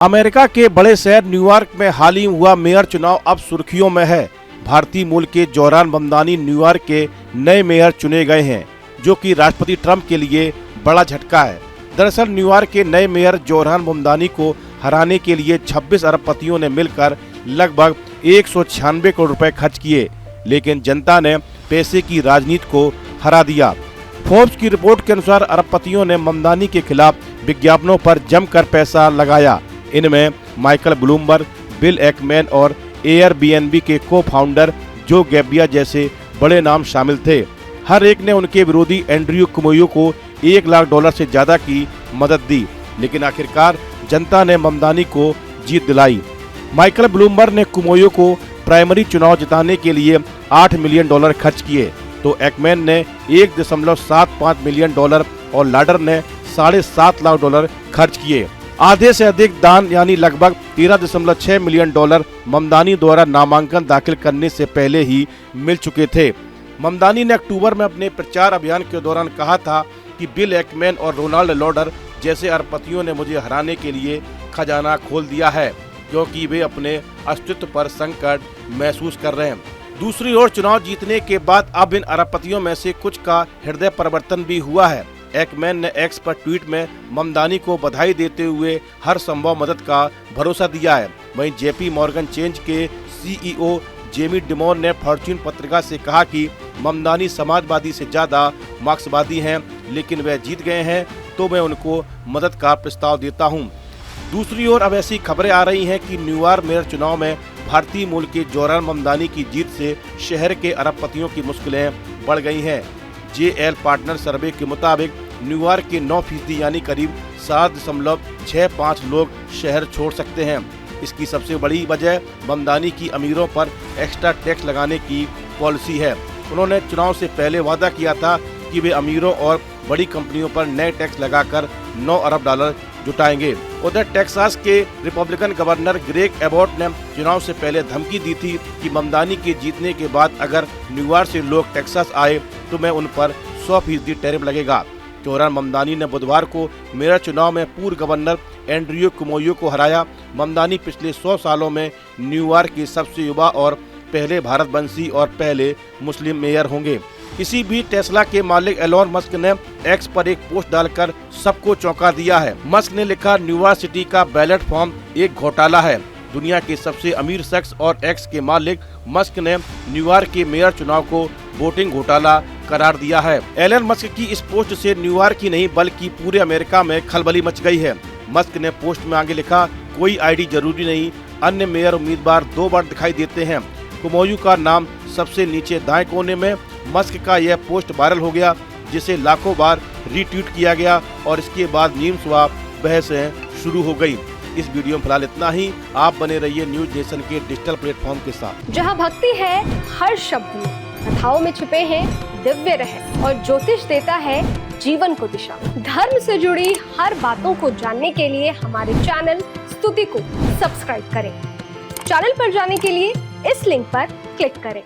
America के बड़े शहर न्यूयॉर्क में हाल ही हुआ मेयर चुनाव अब सुर्खियों में है। भारतीय मूल के जोहरान ममदानी न्यूयॉर्क के नए मेयर चुने गए हैं, जो कि राष्ट्रपति ट्रंप के लिए बड़ा झटका है। दरअसल न्यूयॉर्क के नए मेयर जोहरान ममदानी को हराने के लिए 26 अरबपतियों ने मिलकर लगभग 196 करोड़ रुपए खर्च किए, लेकिन जनता ने पैसे की राजनीति को हरा दिया। फोर्ब्स की रिपोर्ट के अनुसार अरबपतियों ने ममदानी के खिलाफ विज्ञापनों पर जमकर पैसा लगाया। इनमें माइकल ब्लूमबर्ग, बिल एकमैन और एयरबीएनबी के को-फाउंडर जो गैबिया जैसे बड़े नाम शामिल थे। हर एक ने उनके विरोधी एंड्रयू कुमोयो को $1 लाख से ज्यादा की मदद दी, लेकिन आखिरकार जनता ने ममदानी को जीत दिलाई। माइकल ब्लूमबर्ग ने कुमोयो को प्राइमरी चुनाव जिताने के लिए $8 मिलियन खर्च किए, तो एकमैन ने $1.75 मिलियन और लाडर ने $7.5 लाख खर्च किए। आधे से अधिक दान यानी लगभग $13.6 मिलियन ममदानी द्वारा नामांकन दाखिल करने से पहले ही मिल चुके थे। ममदानी ने अक्टूबर में अपने प्रचार अभियान के दौरान कहा था कि बिल एकमैन और रोनाल्ड लॉडर जैसे अरबपतियों ने मुझे हराने के लिए खजाना खोल दिया है, क्योंकि वे अपने अस्तित्व पर संकट महसूस कर रहे हैं। दूसरी ओर चुनाव जीतने के बाद अब इन अरबपतियों में से कुछ का हृदय परिवर्तन भी हुआ है। एकमैन ने एक्स पर ट्वीट में ममदानी को बधाई देते हुए हर संभव मदद का भरोसा दिया है। वहीं जेपी मॉर्गन चेंज के सीईओ जेमी डिमोन ने फॉर्च्यून पत्रिका से कहा कि ममदानी समाजवादी से ज्यादा मार्क्सवादी हैं, लेकिन वह जीत गए हैं तो मैं उनको मदद का प्रस्ताव देता हूं। दूसरी ओर अब ऐसी खबरें आ रही हैं कि न्यूयॉर्क मेयर चुनाव में भारतीय मूल के जोहरान ममदानी की जीत से शहर के अरबपतियों की मुश्किलें बढ़ गई हैं। JL पार्टनर सर्वे के मुताबिक न्यूयॉर्क के 9% यानी करीब 7.65 लोग शहर छोड़ सकते हैं। इसकी सबसे बड़ी वजह ममदानी की अमीरों पर एक्स्ट्रा टैक्स लगाने की पॉलिसी है। उन्होंने चुनाव से पहले वादा किया था कि वे अमीरों और बड़ी कंपनियों पर नए टैक्स लगाकर $9 अरब जुटाएंगे। उधर टेक्सास के रिपब्लिकन गवर्नर ग्रेग एबॉट ने चुनाव से पहले धमकी दी थी कि ममदानी के जीतने के बाद अगर न्यूयॉर्क से लोग टेक्सास आए तो मैं उन पर 100% टैरिफ लगेगा। जोहरान ममदानी ने बुधवार को मेयर चुनाव में पूर्व गवर्नर एंड्रयू कुमोयो को हराया। ममदानी पिछले 100 सालों में न्यूयॉर्क के सबसे युवा और पहले भारतवंशी और पहले मुस्लिम मेयर होंगे। किसी भी टेस्ला के मालिक एलोन मस्क ने एक्स पर एक पोस्ट डालकर सबको चौंका दिया है। मस्क ने लिखा, न्यूयॉर्क सिटी का बैलेट फॉर्म एक घोटाला है। दुनिया के सबसे अमीर शख्स और एक्स के मालिक मस्क ने न्यूयॉर्क के मेयर चुनाव को वोटिंग घोटाला करार दिया है। एलन मस्क की इस पोस्ट से न्यूयॉर्क ही नहीं बल्कि पूरे अमेरिका में खलबली मच गई है। मस्क ने पोस्ट में आगे लिखा, कोई आईडी जरूरी नहीं, अन्य मेयर उम्मीदवार 2 बार दिखाई देते हैं। कुमोयो का नाम सबसे नीचे दाएं कोने में। मस्क का यह पोस्ट वायरल हो गया, जिसे लाखों बार रीट्वीट किया गया और इसके बाद मीम्स व बहसें शुरू हो गई। इस वीडियो में फिलहाल इतना ही। आप बने रहिए न्यूज नेशन के डिजिटल प्लेटफॉर्म के साथ, जहां भक्ति है हर शब्द में, कथाओं में छुपे हैं दिव्य रहस्य और ज्योतिष देता है जीवन को दिशा। धर्म से जुड़ी हर बातों को जानने के लिए हमारे चैनल स्तुति को सब्सक्राइब करें। चैनल पर जाने के लिए इस लिंक पर क्लिक करें।